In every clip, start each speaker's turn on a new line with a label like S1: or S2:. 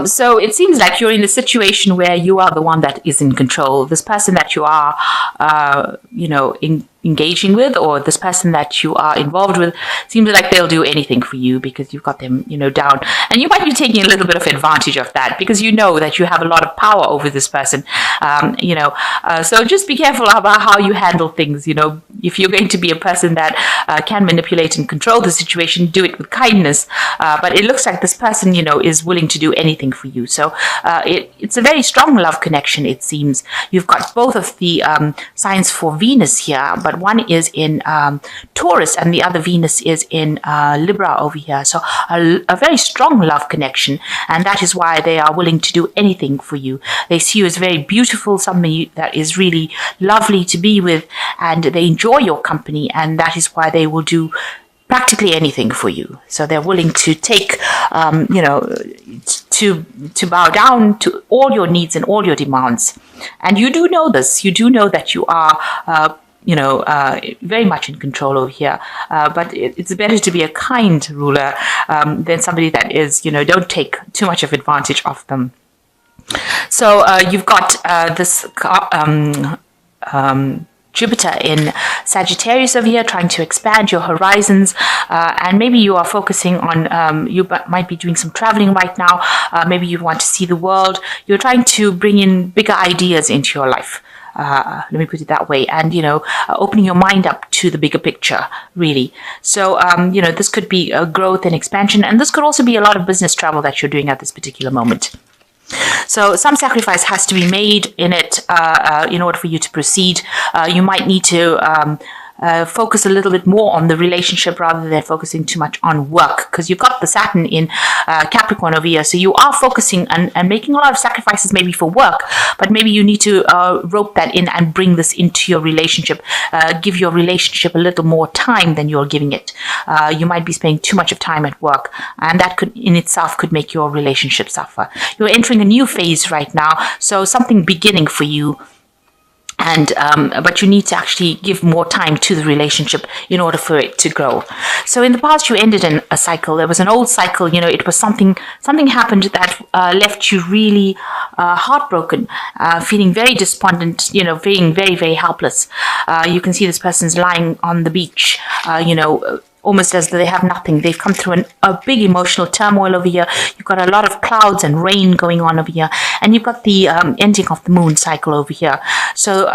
S1: So it seems like you're in a situation where you are the one that is in control. This person that you are, engaging with, or this person that you are involved with, seems like they'll do anything for you because you've got them, down. And you might be taking a little bit of advantage of that because you know that you have a lot of power over this person. So just be careful about how you handle things. If you're going to be a person that can manipulate and control the situation, do it with kindness. But it looks like this person, is willing to do anything for you. So it's a very strong love connection, it seems. You've got both of the signs for Venus here, but one is in Taurus and the other Venus is in Libra over here. So a very strong love connection, and that is why they are willing to do anything for you. They see you as very beautiful, somebody that is really lovely to be with, and they enjoy your company, and that is why they will do practically anything for you. So they're willing to take, to bow down to all your needs and all your demands. And you do know this. You do know that you are, very much in control over here. But it's better to be a kind ruler than somebody that is, don't take too much of advantage of them. So you've got this Jupiter in Sagittarius over here, trying to expand your horizons, and maybe you are focusing on, you might be doing some traveling right now, maybe you want to see the world, you're trying to bring in bigger ideas into your life. Let me put it that way, and opening your mind up to the bigger picture, really. So this could be a growth and expansion, and this could also be a lot of business travel that you're doing at this particular moment. So some sacrifice has to be made in it in order for you to proceed. You might need to focus a little bit more on the relationship rather than focusing too much on work, because you've got the Saturn in Capricorn over here. So you are focusing and making a lot of sacrifices maybe for work, but maybe you need to rope that in and bring this into your relationship. Give your relationship a little more time than you're giving it. You might be spending too much of time at work, and that could in itself could make your relationship suffer. You're entering a new phase right now, so something beginning for you. And but you need to actually give more time to the relationship in order for it to grow. So in the past, you ended in a cycle. There was an old cycle. It was something happened that left you really heartbroken, feeling very despondent. Feeling very, very helpless. You can see this person's lying on the beach. Almost as though they have nothing. They've come through a big emotional turmoil over here. You've got a lot of clouds and rain going on over here. And you've got the ending of the moon cycle over here. So,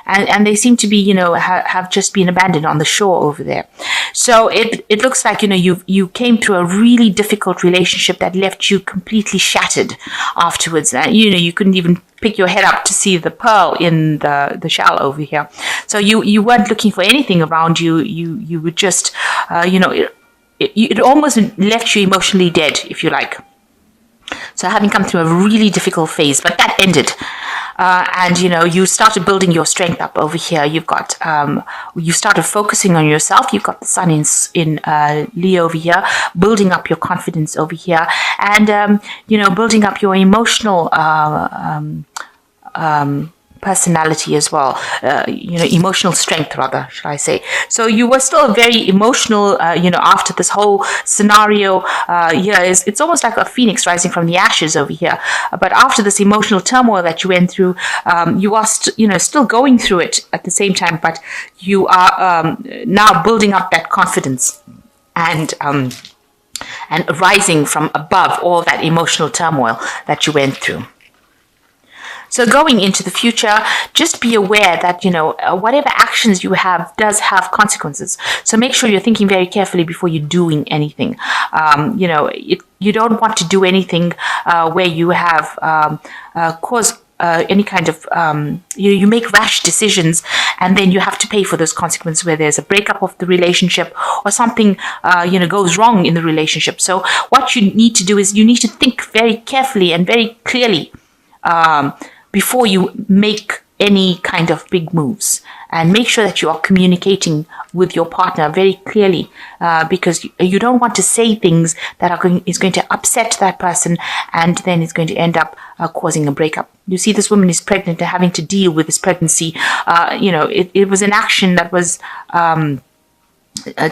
S1: and they seem to be, have just been abandoned on the shore over there. So it looks like, you came through a really difficult relationship that left you completely shattered afterwards. You couldn't even pick your head up to see the pearl in the shell over here. So you weren't looking for anything around you. You were just, it almost left you emotionally dead, if you like. So having come through a really difficult phase, but that ended. And you started building your strength up over here. You've got you started focusing on yourself. You've got the sun in Leo over here, building up your confidence over here, and building up your emotional personality as well, emotional strength rather, should I say. So you were still very emotional, after this whole scenario. It's almost like a phoenix rising from the ashes over here. But after this emotional turmoil that you went through, you are still going through it at the same time, but you are now building up that confidence and rising from above all that emotional turmoil that you went through. So going into the future, just be aware that, whatever actions you have does have consequences. So make sure you're thinking very carefully before you're doing anything. You don't want to do anything where you have caused any kind of, you make rash decisions and then you have to pay for those consequences where there's a breakup of the relationship or something, goes wrong in the relationship. So what you need to do is you need to think very carefully and very clearly before you make any kind of big moves, and make sure that you are communicating with your partner very clearly, because you don't want to say things that is going to upset that person, and then it's going to end up causing a breakup. You see, this woman is pregnant and having to deal with this pregnancy. It was an action that was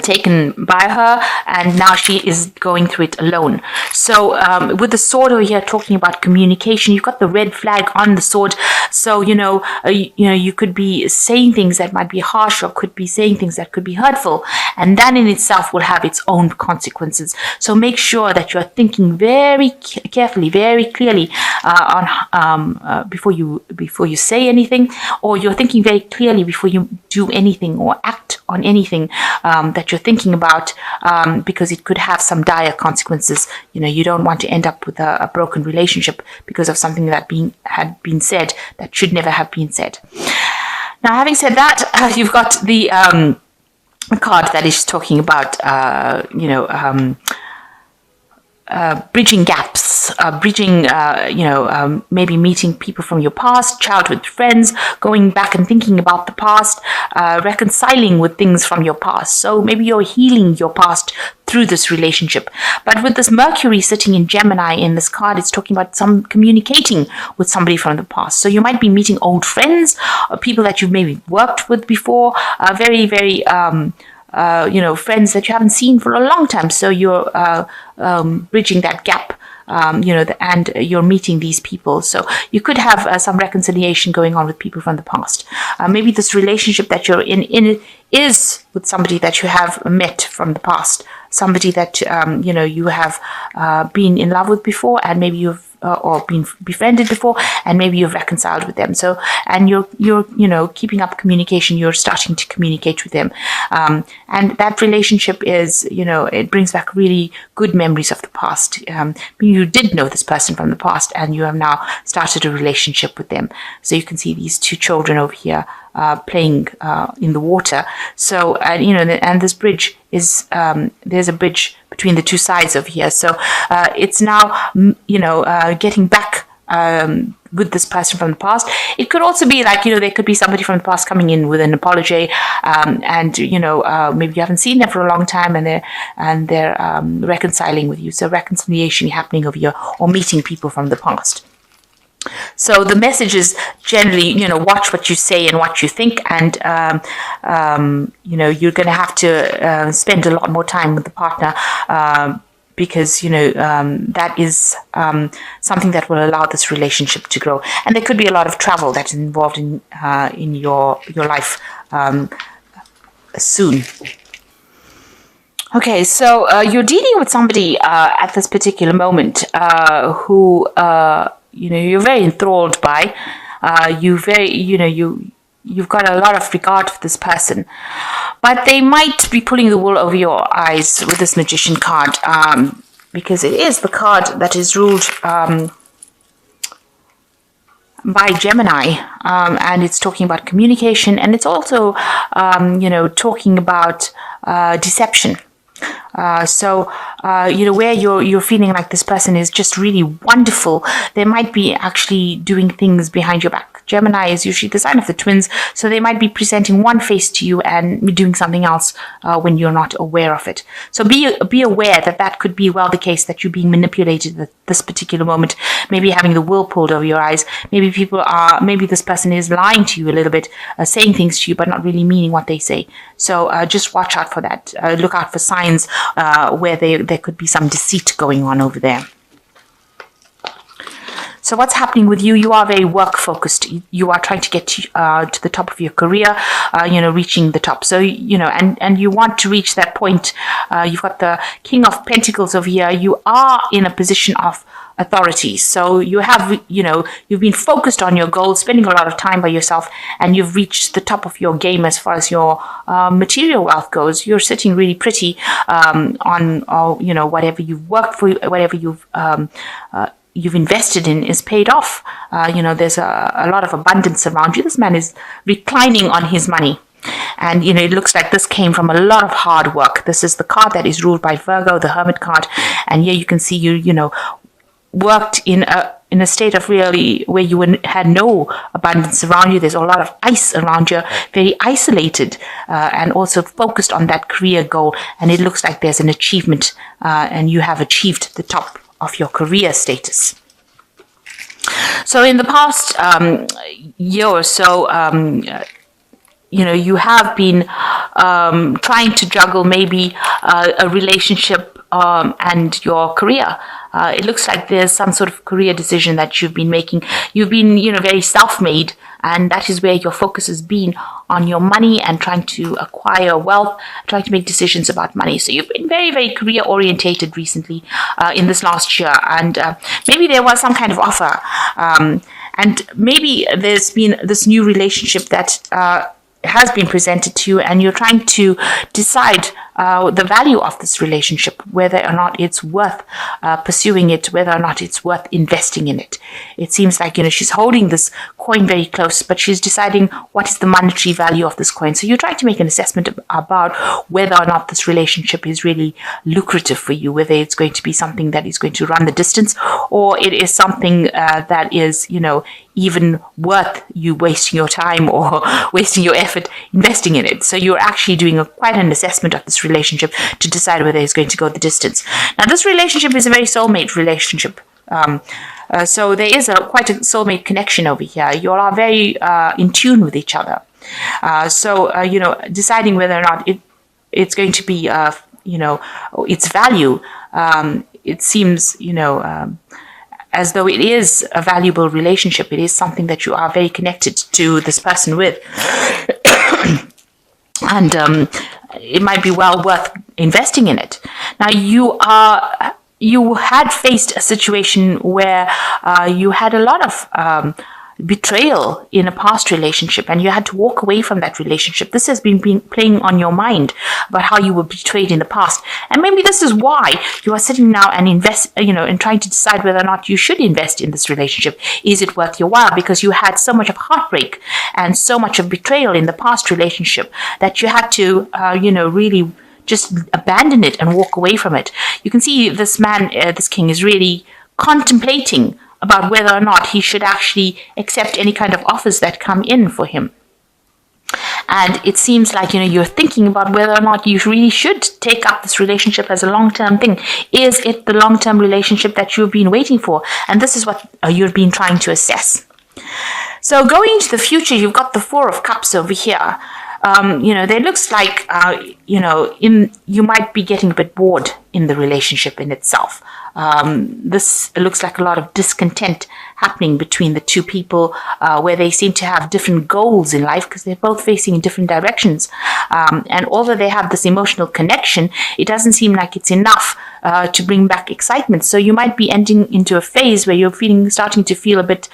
S1: taken by her, and now she is going through it alone. So with the sword over here talking about communication, you've got the red flag on the sword. So you could be saying things that might be harsh, or could be saying things that could be hurtful, and that in itself will have its own consequences. So make sure that you're thinking very carefully, very clearly before you say anything, or you're thinking very clearly before you do anything or act on anything that you're thinking about, because it could have some dire consequences. You don't want to end up with a broken relationship because of something that had been said that should never have been said. Now, having said that, you've got the card that is talking about bridging gaps, maybe meeting people from your past, childhood friends, going back and thinking about the past, reconciling with things from your past. So maybe you're healing your past through this relationship. But with this Mercury sitting in Gemini in this card, it's talking about some communicating with somebody from the past. So you might be meeting old friends, or people that you've maybe worked with before, very, very friends that you haven't seen for a long time. So you're bridging that gap, and you're meeting these people. So you could have some reconciliation going on with people from the past. Maybe this relationship that you're in is with somebody that you have met from the past, somebody that you have been in love with before, and maybe you've or been befriended before, and maybe you've reconciled with them. So, and you're keeping up communication. You're starting to communicate with them, and that relationship is, it brings back really good memories of the past. You did know this person from the past, and you have now started a relationship with them. So you can see these two children over here playing in the water. So, and this bridge is there's a bridge between the two sides over here. So it's now getting back with this person from the past. It could also be like, there could be somebody from the past coming in with an apology, and maybe you haven't seen them for a long time, and they're reconciling with you. So reconciliation happening over here, or meeting people from the past. So the message is generally, watch what you say and what you think, and you're going to have to spend a lot more time with the partner, because that is something that will allow this relationship to grow. And there could be a lot of travel that's involved in your life soon. Okay, so you're dealing with somebody at this particular moment who you're very enthralled by. You've got a lot of regard for this person, but they might be pulling the wool over your eyes with this Magician card, because it is the card that is ruled by Gemini, and it's talking about communication, and it's also talking about deception. Where you're feeling like this person is just really wonderful, they might be actually doing things behind your back. Gemini is usually the sign of the twins, so they might be presenting one face to you and doing something else when you're not aware of it. So be aware that could be the case, that you're being manipulated at this particular moment, maybe having the wool pulled over your eyes. Maybe this person is lying to you a little bit, saying things to you but not really meaning what they say. So just watch out for that. Look out for signs where there could be some deceit going on over there. So what's happening with you? You are very work focused. You are trying to get to the top of your career, reaching the top. So, and you want to reach that point. You've got the King of Pentacles over here. You are in a position of authority. So you have, you've been focused on your goals, spending a lot of time by yourself, and you've reached the top of your game as far as your material wealth goes. You're sitting really pretty on, whatever you've worked for, whatever you've invested in is paid off. There's a lot of abundance around you. This man is reclining on his money. And, it looks like this came from a lot of hard work. This is the card that is ruled by Virgo, the Hermit card. And here you can see you worked in a state of really where you had no abundance around you. There's a lot of ice around you, very isolated, and also focused on that career goal. And it looks like there's an achievement, and you have achieved the top of your career status. So in the past year or so, you have been trying to juggle maybe a relationship and your career. It looks like there's some sort of career decision that you've been making. You've been, very self-made, and that is where your focus has been on your money and trying to acquire wealth, trying to make decisions about money. So you've been very, very career orientated recently in this last year, and maybe there was some kind of offer, and maybe there's been this new relationship that has been presented to you, and you're trying to decide the value of this relationship, whether or not it's worth pursuing it, whether or not it's worth investing in it. It seems like, she's holding this coin very close, but she's deciding what is the monetary value of this coin. So you're trying to make an assessment about whether or not this relationship is really lucrative for you, whether it's going to be something that is going to run the distance, or it is something that is, even worth you wasting your time or wasting your effort investing in it. So you're actually doing quite an assessment of this relationship to decide whether it's going to go the distance. Now, this relationship is a very soulmate relationship. So there is quite a soulmate connection over here. You all are very in tune with each other. So deciding whether or not it's going to be, its value, it seems, as though it is a valuable relationship. It is something that you are very connected to this person with. And it might be well worth investing in it. Now, you had faced a situation where you had a lot of betrayal in a past relationship, and you had to walk away from that relationship. This has been playing on your mind about how you were betrayed in the past, and maybe this is why you are sitting now and and trying to decide whether or not you should invest in this relationship. Is it worth your while? Because you had so much of heartbreak and so much of betrayal in the past relationship that you had to really just abandon it and walk away from it. You can see this man, this king, is really contemplating about whether or not he should actually accept any kind of offers that come in for him. And it seems like, you're thinking about whether or not you really should take up this relationship as a long-term thing. Is it the long-term relationship that you've been waiting for? And this is what you've been trying to assess. So going into the future, you've got the Four of Cups over here. There looks like, you might be getting a bit bored in the relationship in itself. This looks like a lot of discontent happening between the two people, where they seem to have different goals in life because they're both facing in different directions. And although they have this emotional connection, it doesn't seem like it's enough to bring back excitement. So you might be ending into a phase where you're starting to feel a bit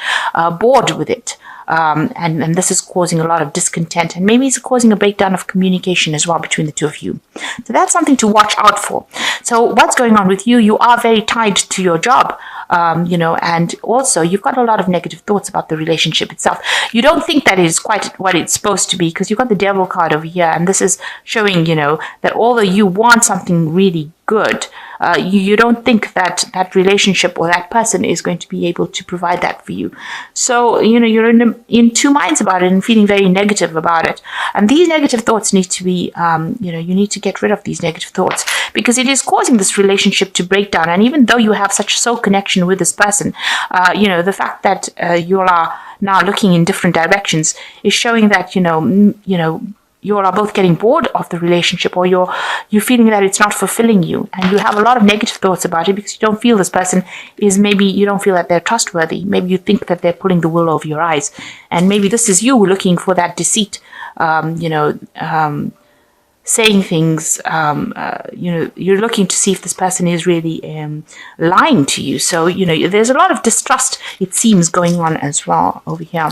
S1: bored with it. And this is causing a lot of discontent, and maybe it's causing a breakdown of communication as well between the two of you. So that's something to watch out for. So what's going on with you? You are very tied to your job, and also you've got a lot of negative thoughts about the relationship itself. You don't think that is quite what it's supposed to be because you've got the devil card over here, and this is showing, that although you want something really good, you don't think that that relationship or that person is going to be able to provide that for you. So, you're in two minds about it and feeling very negative about it. And these negative thoughts need to be, you need to get rid of these negative thoughts because it is causing this relationship to break down. And even though you have such a soul connection with this person, the fact that you are now looking in different directions is showing that, you all are both getting bored of the relationship, or you're feeling that it's not fulfilling you, and you have a lot of negative thoughts about it because you don't feel this person is, maybe you don't feel that they're trustworthy. Maybe you think that they're pulling the wool over your eyes, and maybe this is you looking for that deceit, saying things, you're looking to see if this person is really lying to you. So, there's a lot of distrust, it seems, going on as well over here.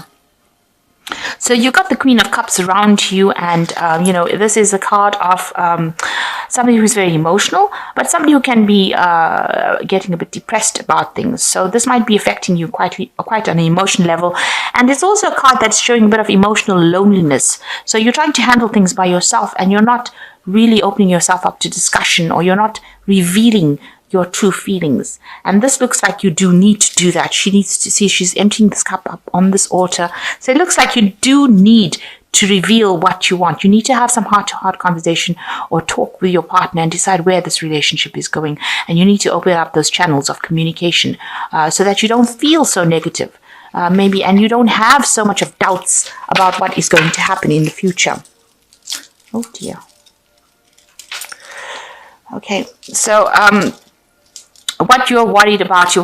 S1: So you've got the Queen of Cups around you, and, this is a card of somebody who's very emotional, but somebody who can be getting a bit depressed about things. So this might be affecting you quite on an emotional level. And it's also a card that's showing a bit of emotional loneliness. So you're trying to handle things by yourself, and you're not really opening yourself up to discussion, or you're not revealing your true feelings. And this looks like you do need to do that. She needs to see, she's emptying this cup up on this altar. So it looks like you do need to reveal what you want. You need to have some heart-to-heart conversation or talk with your partner and decide where this relationship is going. And you need to open up those channels of communication so that you don't feel so negative. maybe, and you don't have so much of doubts about what is going to happen in the future. Oh dear. Okay, so what you're worried about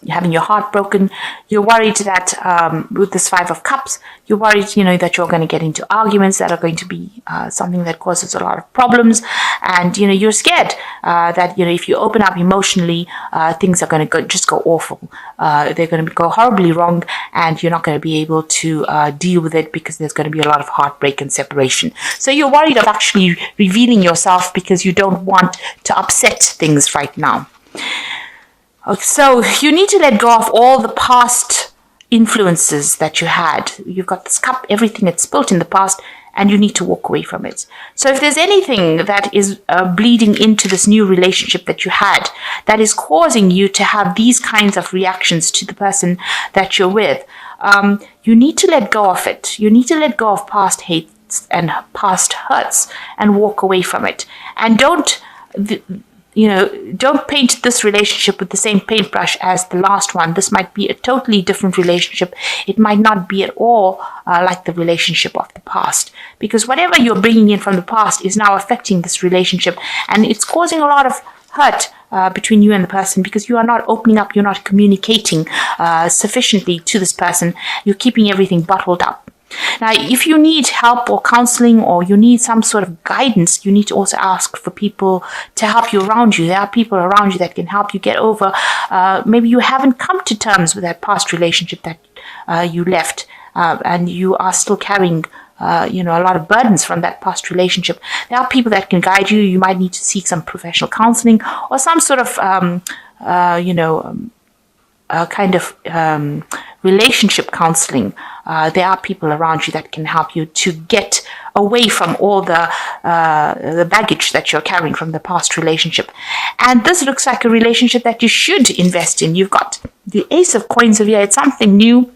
S1: having your heart broken. You're worried that with this Five of Cups, you're worried, that you're going to get into arguments that are going to be something that causes a lot of problems. And, you're scared that, if you open up emotionally, things are going to just go awful. They're going to go horribly wrong, and you're not going to be able to deal with it because there's going to be a lot of heartbreak and separation. So you're worried of actually revealing yourself because you don't want to upset things right now. So you need to let go of all the past influences that you had. You've got this cup, everything that's built in the past, and you need to walk away from it. So if there's anything that is bleeding into this new relationship that you had that is causing you to have these kinds of reactions to the person that you're with, you need to let go of it. You need to let go of past hates and past hurts and walk away from it. And don't paint this relationship with the same paintbrush as the last one. This might be a totally different relationship. It might not be at all like the relationship of the past, because whatever you're bringing in from the past is now affecting this relationship, and it's causing a lot of hurt between you and the person, because you are not opening up, you're not communicating sufficiently to this person. You're keeping everything bottled up. Now, if you need help or counseling, or you need some sort of guidance, you need to also ask for people to help you around you. There are people around you that can help you get over. Maybe you haven't come to terms with that past relationship that you left, and you are still carrying a lot of burdens from that past relationship. There are people that can guide you. You might need to seek some professional counseling or some sort of kind of relationship counseling. There are people around you that can help you to get away from all the baggage that you're carrying from the past relationship. And this looks like a relationship that you should invest in. You've got the Ace of Coins over here. It's something new.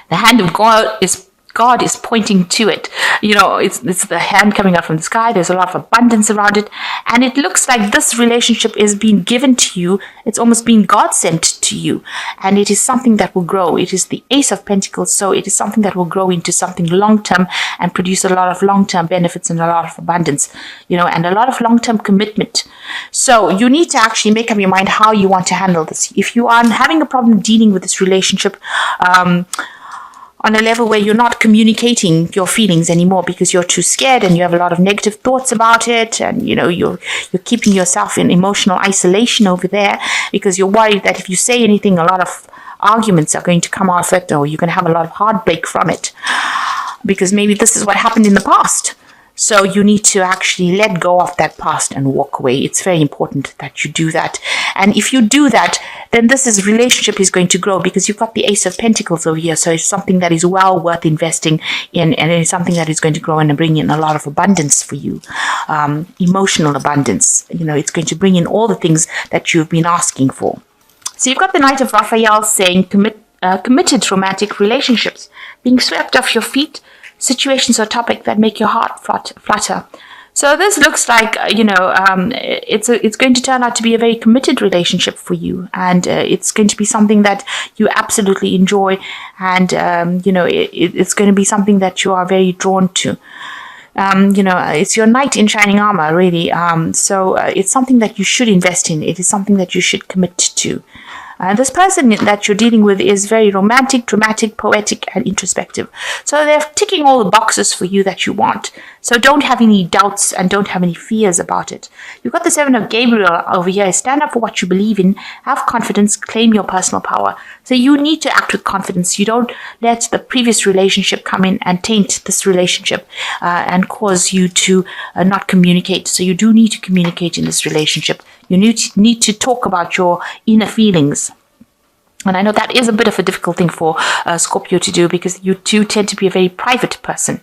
S1: The hand of God is pointing to it. It's the hand coming out from the sky. There's a lot of abundance around it. And it looks like this relationship is being given to you. It's almost being God sent to you. And it is something that will grow. It is the Ace of Pentacles. So it is something that will grow into something long-term and produce a lot of long-term benefits and a lot of abundance, and a lot of long-term commitment. So you need to actually make up your mind how you want to handle this. If you are having a problem dealing with this relationship, on a level where you're not communicating your feelings anymore because you're too scared and you have a lot of negative thoughts about it, and you're keeping yourself in emotional isolation over there because you're worried that if you say anything, a lot of arguments are going to come out of it, or you're going to have a lot of heartbreak from it, because maybe this is what happened in the past. So you need to actually let go of that past and walk away. It's very important that you do that. And if you do that, then this relationship is going to grow, because you've got the Ace of Pentacles over here. So it's something that is well worth investing in, and it's something that is going to grow and bring in a lot of abundance for you. Emotional abundance. It's going to bring in all the things that you've been asking for. So you've got the Knight of Raphael saying committed romantic relationships, being swept off your feet, situations or topic that make your heart flutter. So this looks like, it's going to turn out to be a very committed relationship for you, and it's going to be something that you absolutely enjoy, and it's going to be something that you are very drawn to. It's your knight in shining armor, really. So it's something that you should invest in. It is something that you should commit to. This person that you're dealing with is very romantic, dramatic, poetic, and introspective. So they're ticking all the boxes for you that you want. So don't have any doubts and don't have any fears about it. You've got the Seven of Gabriel over here. Stand up for what you believe in. Have confidence. Claim your personal power. So you need to act with confidence. You don't let the previous relationship come in and taint this relationship and cause you to not communicate. So you do need to communicate in this relationship. You need to talk about your inner feelings. And I know that is a bit of a difficult thing for Scorpio to do, because you do tend to be a very private person.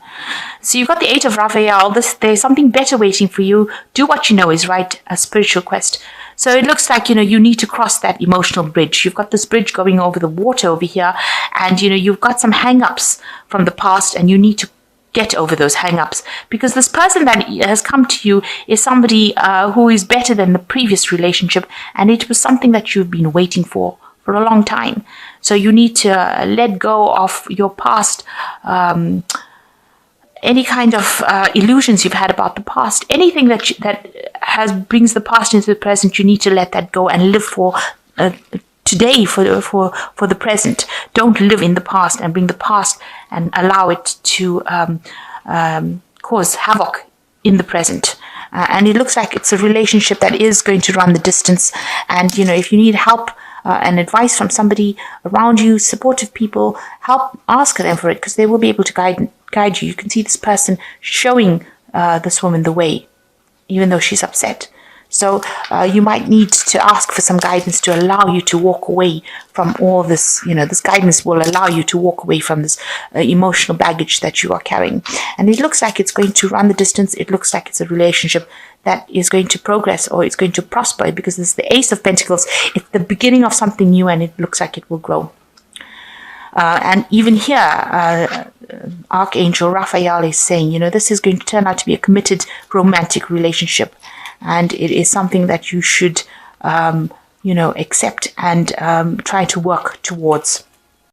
S1: So you've got the Eight of Raphael. There's something better waiting for you. Do what you know is right, a spiritual quest. So it looks like, you need to cross that emotional bridge. You've got this bridge going over the water over here, and, you've got some hang-ups from the past, and you need to get over those hang-ups, because this person that has come to you is somebody who is better than the previous relationship, and it was something that you've been waiting for for a long time. So you need to let go of your past, any kind of illusions you've had about the past, anything that brings the past into the present. You need to let that go and live for today, for the present. Don't live in the past and bring the past and allow it to cause havoc in the present. And it looks like it's a relationship that is going to run the distance. And, if you need help and advice from somebody around you, supportive people, ask them for it, because they will be able to guide you. You can see this person showing this woman the way, even though she's upset. So you might need to ask for some guidance to allow you to walk away from all this. This guidance will allow you to walk away from this emotional baggage that you are carrying. And it looks like it's going to run the distance. It looks like it's a relationship that is going to progress, or it's going to prosper, because this is the Ace of Pentacles. It's the beginning of something new, and it looks like it will grow. And even here, Archangel Raphael is saying, this is going to turn out to be a committed romantic relationship. And it is something that you should, accept and try to work towards.